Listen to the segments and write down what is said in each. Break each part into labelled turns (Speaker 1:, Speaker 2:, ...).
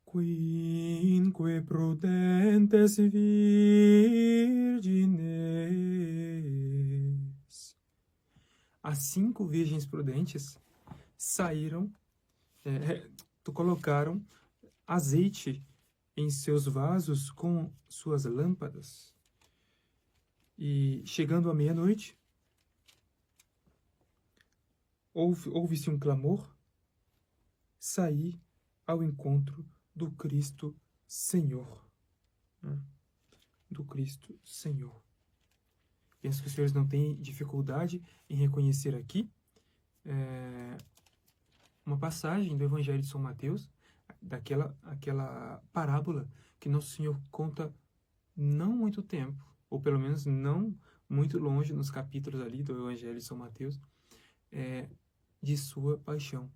Speaker 1: Quinque prudentes virgines. As 5 virgens prudentes saíram, colocaram azeite em seus vasos com suas lâmpadas. E chegando à meia-noite, ouve-se um clamor, saí ao encontro do Cristo Senhor. Do Cristo Senhor. Penso que os senhores não têm dificuldade em reconhecer aqui uma passagem do Evangelho de São Mateus, aquela parábola que Nosso Senhor conta não muito tempo, ou pelo menos não muito longe nos capítulos ali do Evangelho de São Mateus, de sua paixão.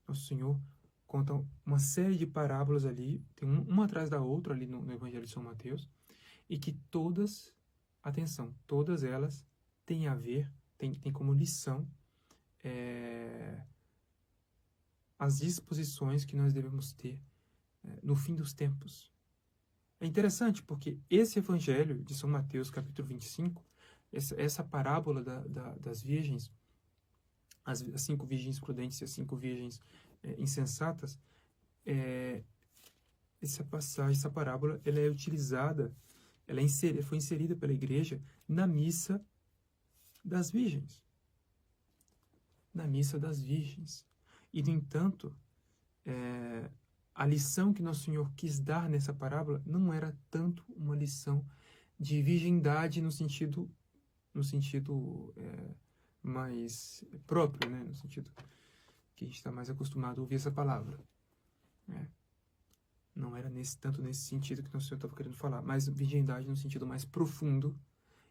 Speaker 1: Nosso Senhor conta uma série de parábolas ali, tem uma atrás da outra ali no Evangelho de São Mateus, e que todas, atenção, todas elas têm a ver, têm como lição as disposições que nós devemos ter no fim dos tempos. É interessante porque esse Evangelho de São Mateus, capítulo 25, essa parábola das virgens, as 5 virgens prudentes e as 5 virgens insensatas, essa passagem, essa parábola, ela é utilizada, foi inserida pela igreja na missa das virgens. Na missa das virgens. E, no entanto, a lição que Nosso Senhor quis dar nessa parábola não era tanto uma lição de virgindade no sentido mais próprio, né? No sentido que a gente está mais acostumado a ouvir essa palavra. Não era tanto nesse sentido que Nosso Senhor estava querendo falar, mas virgindade no sentido mais profundo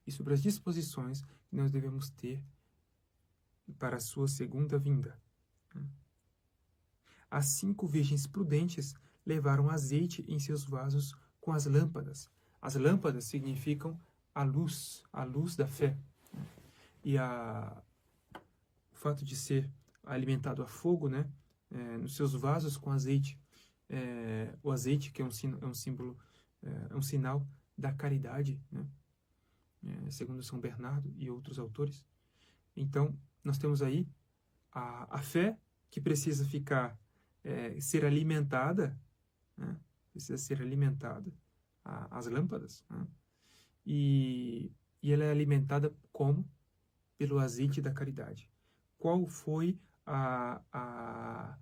Speaker 1: e sobre as disposições que nós devemos ter para a sua segunda vinda. As 5 virgens prudentes levaram azeite em seus vasos com as lâmpadas. As lâmpadas significam a luz da fé. E o fato de ser alimentado a fogo, né, nos seus vasos com azeite, o azeite que é um símbolo, é um sinal da caridade, né, segundo São Bernardo e outros autores. Então, nós temos aí a fé que precisa ser alimentada, né, precisa ser alimentada, as lâmpadas, né, e ela é alimentada como? Pelo azeite da caridade. Qual foi a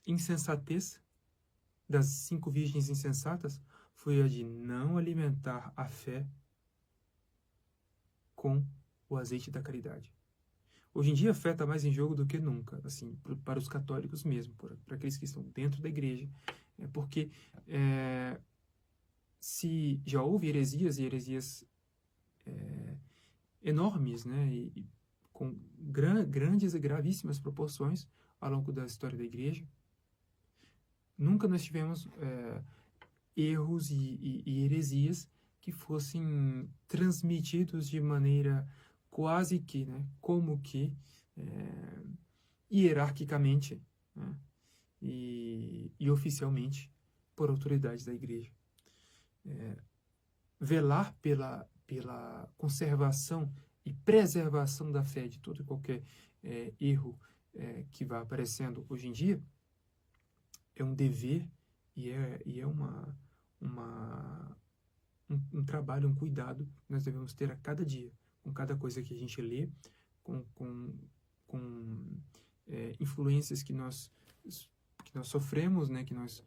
Speaker 1: insensatez das 5 virgens insensatas? Foi a de não alimentar a fé com o azeite da caridade. Hoje em dia a fé está mais em jogo do que nunca, assim, para os católicos mesmo, para aqueles que estão dentro da igreja, porque se já houve heresias enormes, né, e com grandes e gravíssimas proporções ao longo da história da igreja, nunca nós tivemos erros e heresias que fossem transmitidos de maneira quase que, né, como que, hierarquicamente, né, e oficialmente por autoridades da igreja. Velar pela conservação e preservação da fé de todo e qualquer erro que vá aparecendo hoje em dia é um dever e é um trabalho, um cuidado que nós devemos ter a cada dia, com cada coisa que a gente lê, com influências que nós sofremos, né, que nos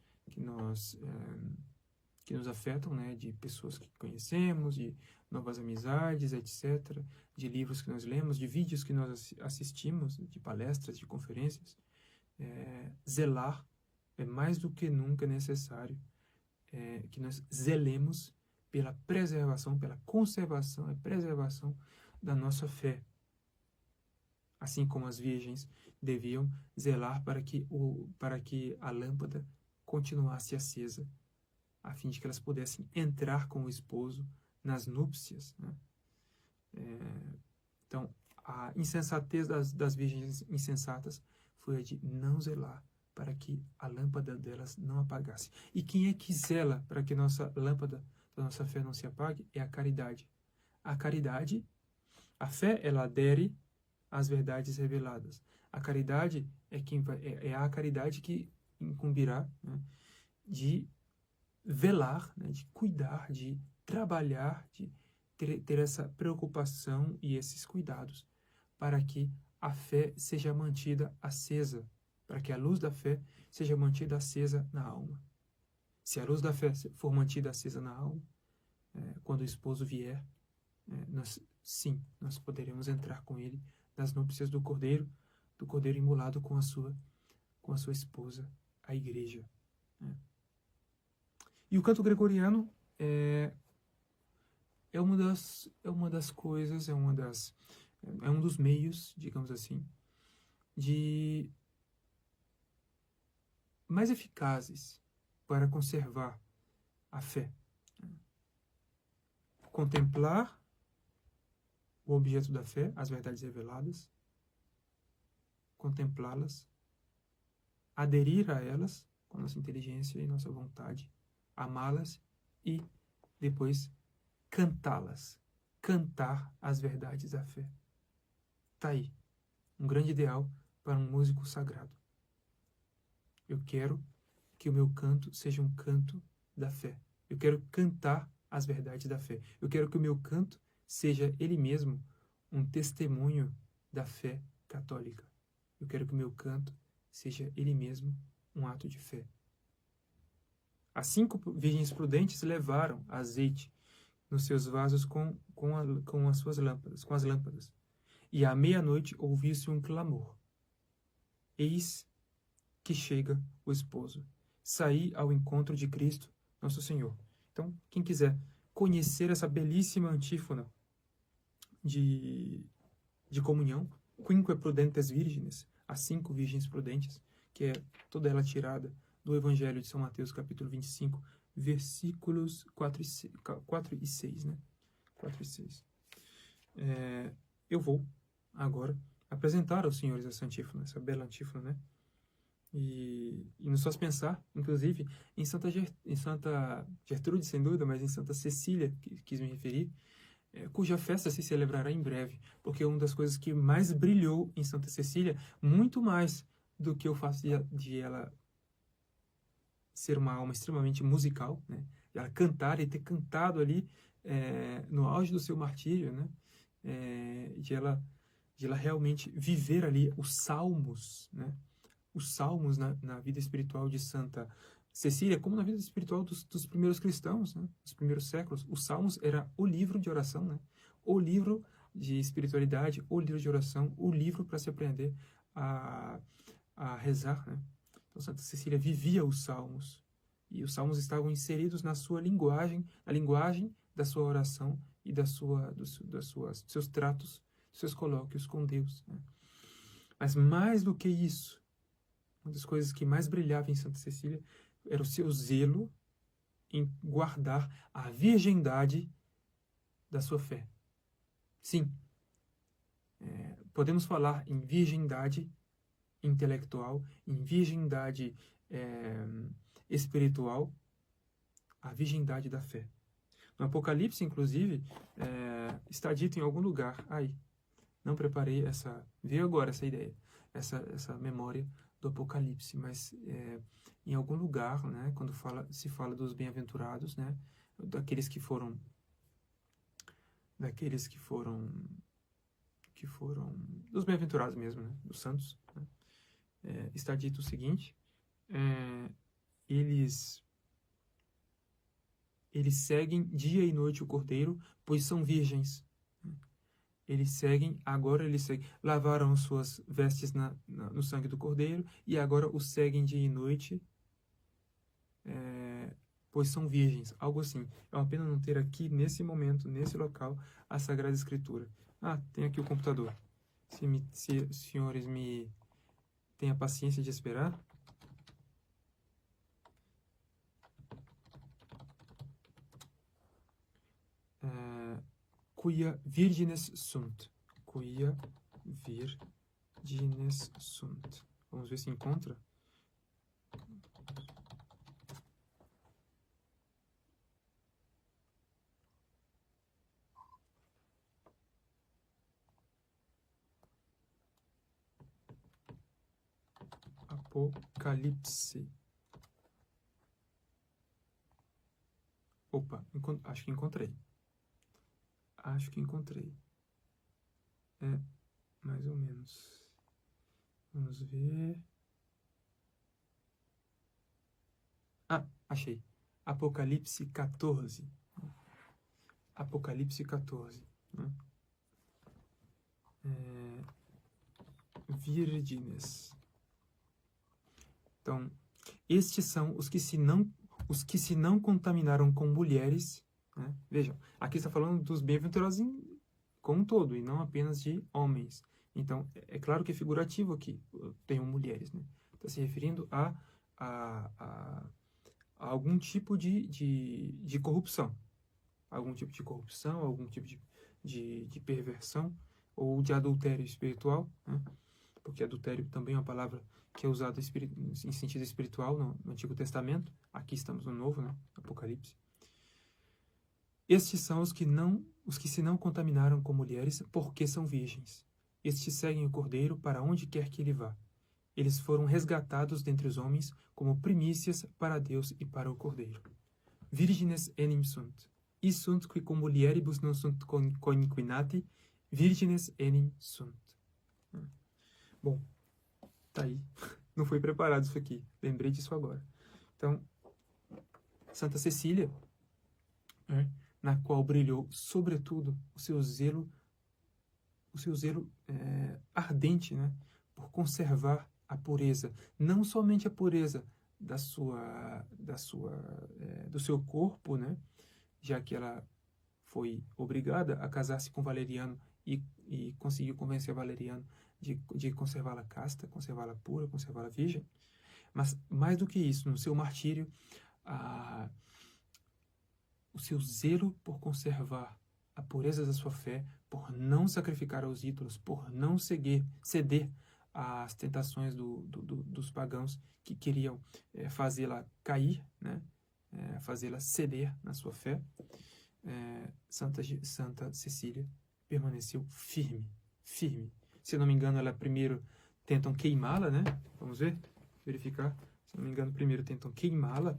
Speaker 1: afetam, né, de pessoas que conhecemos, de novas amizades, etc., de livros que nós lemos, de vídeos que nós assistimos, de palestras, de conferências. Zelar é mais do que nunca necessário que nós zelemos pela preservação, pela conservação e preservação da nossa fé. Assim como as virgens deviam zelar para que a lâmpada continuasse acesa, a fim de que elas pudessem entrar com o esposo nas núpcias, né? Então, a insensatez das virgens insensatas foi a de não zelar para que a lâmpada delas não apagasse. E quem é que zela para que nossa lâmpada da nossa fé não se apague? É a caridade. A caridade, a fé, ela adere às verdades reveladas. A caridade é a caridade que incumbirá, né, de velar, né, de cuidar, de trabalhar, de ter essa preocupação e esses cuidados para que a fé seja mantida acesa, para que a luz da fé seja mantida acesa na alma. Se a luz da fé for mantida acesa na alma, quando o esposo vier, nós poderemos entrar com ele nas núpcias do Cordeiro imolado com a sua esposa, a igreja. Né? E o canto gregoriano é uma das coisas, é um dos meios, digamos assim, de mais eficazes para conservar a fé. Contemplar o objeto da fé, as verdades reveladas, contemplá-las, aderir a elas com nossa inteligência e nossa vontade, amá-las e depois cantá-las, cantar as verdades da fé. Tá aí, um grande ideal para um músico sagrado. Eu quero que o meu canto seja um canto da fé. Eu quero cantar as verdades da fé. Eu quero que o meu canto seja ele mesmo um testemunho da fé católica. Eu quero que o meu canto seja ele mesmo um ato de fé. As 5 virgens prudentes levaram azeite nos seus vasos com as suas lâmpadas, com as lâmpadas. E à meia-noite ouviu-se um clamor. Eis que chega o esposo. Saí ao encontro de Cristo, nosso Senhor. Então, quem quiser conhecer essa belíssima antífona de comunhão, Quinque Prudentes Virgines, as 5 virgens prudentes, que é toda ela tirada do Evangelho de São Mateus, capítulo 25, versículos 4 e 6, né? 4 e 6. Eu vou agora apresentar aos senhores essa antífona, essa bela antífona, né? E nos faz pensar, inclusive, em Santa Gertrude, sem dúvida, mas em Santa Cecília, que quis me referir, cuja festa se celebrará em breve, porque uma das coisas que mais brilhou em Santa Cecília, muito mais do que o fato de ela ser uma alma extremamente musical, né? De ela cantar e ter cantado ali no auge do seu martírio, né? De ela realmente viver ali os salmos, né? Os salmos na vida espiritual de Santa Cecília, como na vida espiritual dos primeiros cristãos, né? Dos primeiros séculos. Os salmos era o livro de oração, né? O livro de espiritualidade, o livro de oração, o livro para se aprender a rezar, né? Então, Santa Cecília vivia os salmos, e os salmos estavam inseridos na sua linguagem, a linguagem da sua oração e dos seus tratos, dos seus colóquios com Deus, né? Mas mais do que isso, uma das coisas que mais brilhava em Santa Cecília era o seu zelo em guardar a virgindade da sua fé. Sim, podemos falar em virgindade intelectual, em virgindade espiritual, a virgindade da fé. No Apocalipse, inclusive, está dito em algum lugar, não preparei veio agora essa ideia, essa memória do Apocalipse, mas em algum lugar, né, quando se fala dos bem-aventurados, né, daqueles que foram dos bem-aventurados mesmo, né, dos santos, né, está dito o seguinte: eles seguem dia e noite o Cordeiro, pois são virgens. Eles seguem, lavaram suas vestes no sangue do Cordeiro, e agora o seguem dia e noite, pois são virgens. Algo assim. É uma pena não ter aqui, nesse momento, nesse local, a Sagrada Escritura. Tem aqui o computador. Se os senhores me têm a paciência de esperar. Quia virgines sunt. Quia virgines sunt. Vamos ver se encontra. Apocalipse. Opa, acho que encontrei. Acho que encontrei. É, mais ou menos. Vamos ver. Ah, achei. Apocalipse 14. Apocalipse 14. Né? Virgens. Então, estes são os que se não contaminaram com mulheres. Né? Vejam, aqui está falando dos bem-aventurados como um todo, e não apenas de homens. Então, é claro que é figurativo aqui, tenham mulheres. Né? Está se referindo a algum tipo de corrupção. Algum tipo de corrupção, algum tipo de perversão, ou de adultério espiritual, né? Porque adultério também é uma palavra que é usada em sentido espiritual no Antigo Testamento. Aqui estamos no Novo, né? Apocalipse. Estes são os que se não contaminaram com mulheres, porque são virgens. Estes seguem o Cordeiro para onde quer que ele vá. Eles foram resgatados dentre os homens como primícias para Deus e para o Cordeiro. Virgines enim sunt. E sunt qui cum mulieribus non sunt coinquinati, virgines enim sunt. Bom, tá aí. Não foi preparado isso aqui. Lembrei disso agora. Então, Santa Cecília, né, na qual brilhou, sobretudo, o seu zelo ardente, né, por conservar a pureza. Não somente a pureza do seu corpo, né, já que ela foi obrigada a casar-se com Valeriano e conseguiu convencer Valeriano de conservá-la casta, conservá-la pura, conservá-la virgem. Mas, mais do que isso, no seu martírio, o seu zelo por conservar a pureza da sua fé, por não sacrificar aos ídolos, por não ceder às tentações dos pagãos que queriam fazê-la cair, né? Fazê-la ceder na sua fé, Santa Cecília permaneceu firme. Se eu não me engano, ela primeiro tentam queimá-la, né? Vamos verificar. Se não me engano, primeiro tentam queimá-la,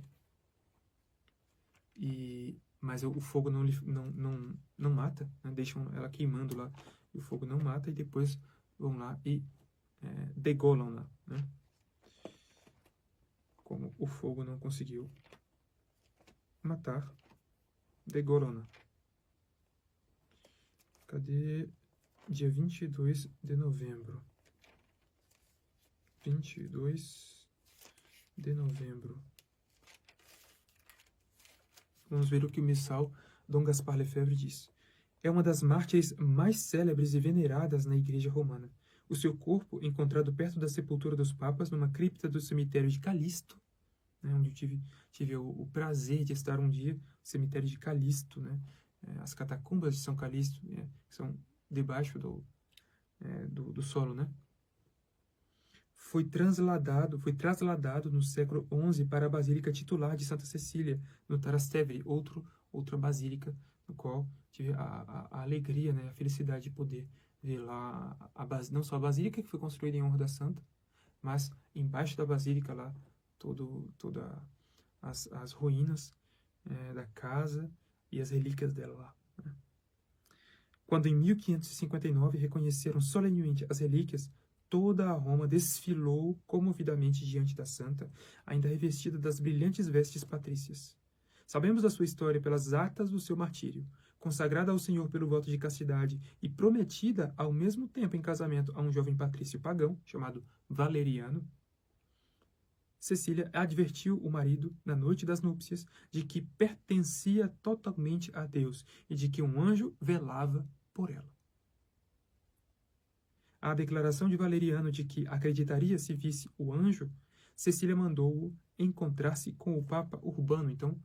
Speaker 1: mas o fogo não mata, né? Deixam ela queimando lá, e o fogo não mata, e depois vão lá e degolam-la, né? Como o fogo não conseguiu matar, degolam-na. Cadê? Dia 22 de novembro. 22 de novembro. Vamos ver o que o missal Dom Gaspar Lefebvre diz. É uma das mártires mais célebres e veneradas na Igreja Romana. O seu corpo, encontrado perto da sepultura dos papas, numa cripta do cemitério de Calisto, né, onde eu tive o prazer de estar um dia, no cemitério de Calisto, né, as catacumbas de São Calixto, que são debaixo do solo, né? Foi trasladado no século XI para a Basílica Titular de Santa Cecília, no Trastevere, outra basílica, no qual tive a alegria, né, a felicidade de poder ver lá, não só a basílica que foi construída em honra da santa, mas embaixo da basílica lá, todas as ruínas da casa e as relíquias dela lá. Né? Quando em 1559 reconheceram solenemente as relíquias, toda a Roma desfilou comovidamente diante da santa, ainda revestida das brilhantes vestes patrícias. Sabemos da sua história pelas atas do seu martírio, consagrada ao Senhor pelo voto de castidade e prometida ao mesmo tempo em casamento a um jovem patrício pagão, chamado Valeriano. Cecília advertiu o marido, na noite das núpcias, de que pertencia totalmente a Deus e de que um anjo velava por ela. À declaração de Valeriano de que acreditaria se visse o anjo, Cecília mandou-o encontrar-se com o Papa Urbano. Então,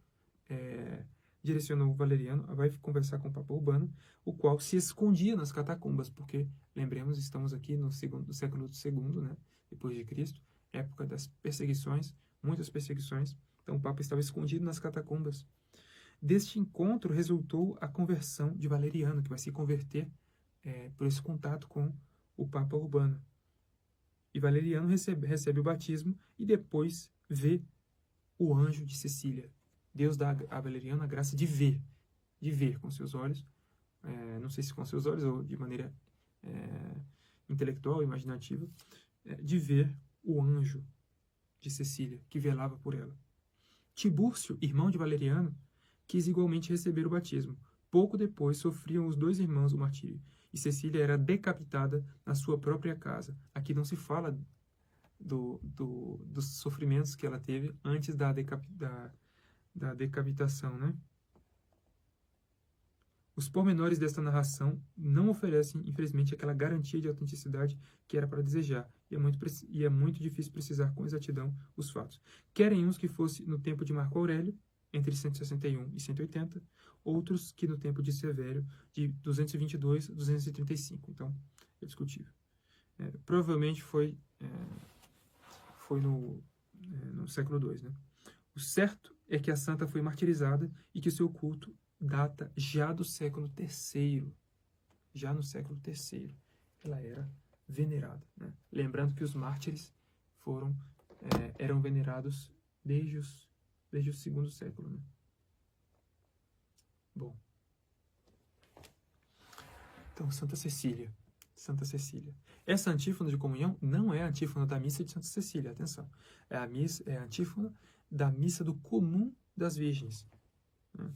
Speaker 1: direcionou Valeriano, vai conversar com o Papa Urbano, o qual se escondia nas catacumbas, porque, lembremos, estamos aqui no século II, né, depois de Cristo, época das perseguições, muitas perseguições. Então, o Papa estava escondido nas catacumbas. Deste encontro resultou a conversão de Valeriano, que vai se converter por esse contato com o Papa Urbano. E Valeriano recebe o batismo e depois vê o anjo de Cecília. Deus dá a Valeriano a graça de ver com seus olhos, não sei se com seus olhos ou de maneira intelectual, imaginativa, de ver o anjo de Cecília, que velava por ela. Tibúrcio, irmão de Valeriano, quis igualmente receber o batismo. Pouco depois sofriam os dois irmãos o martírio, e Cecília era decapitada na sua própria casa. Aqui não se fala dos sofrimentos que ela teve antes da decapitação, né? Os pormenores desta narração não oferecem, infelizmente, aquela garantia de autenticidade que era para desejar, e é muito difícil precisar com exatidão os fatos. Querem uns que fosse no tempo de Marco Aurélio, entre 161 e 180, outros que no tempo de Severo, de 222 a 235. Então, é discutível. Provavelmente foi no século II, né? O certo é que a santa foi martirizada e que o seu culto data já do século III. Já no século III ela era venerada, né? Lembrando que os mártires eram venerados desde o segundo século, né? Bom. Então, Santa Cecília. Santa Cecília. Essa antífona de comunhão não é a antífona da missa de Santa Cecília, atenção. É a antífona da missa do comum das virgens, né?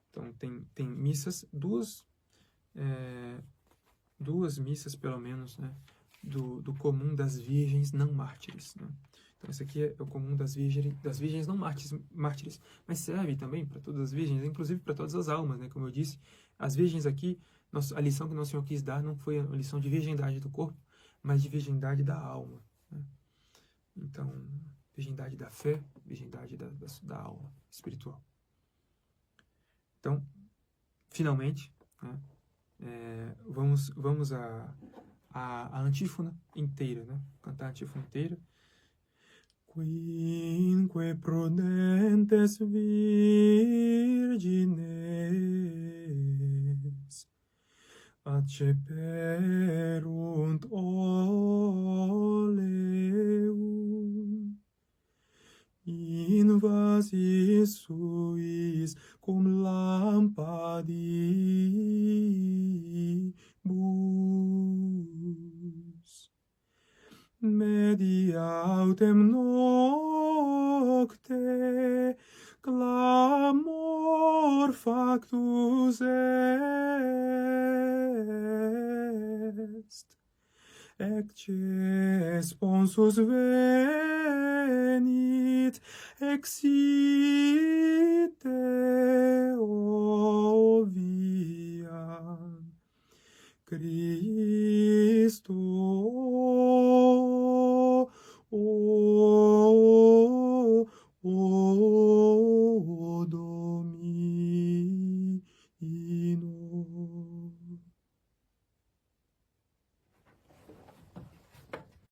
Speaker 1: Então, tem missas, duas missas, pelo menos, né, do comum das virgens não mártires, né? Então, esse aqui é o comum das virgens não mártires, mas serve também para todas as virgens, inclusive para todas as almas, né? Como eu disse, as virgens aqui, a lição que Nosso Senhor quis dar não foi a lição de virgindade do corpo, mas de virgindade da alma, né? Então, virgindade da fé, virgindade da alma espiritual. Então, finalmente, né, vamos à antífona inteira, né? Cantar a antífona inteira. Quinque prudentes virgines acceperunt oleum in vasis suis cum lampadibus media autem nocte clamor factus est ecce sponsus venit exite oviam Christo o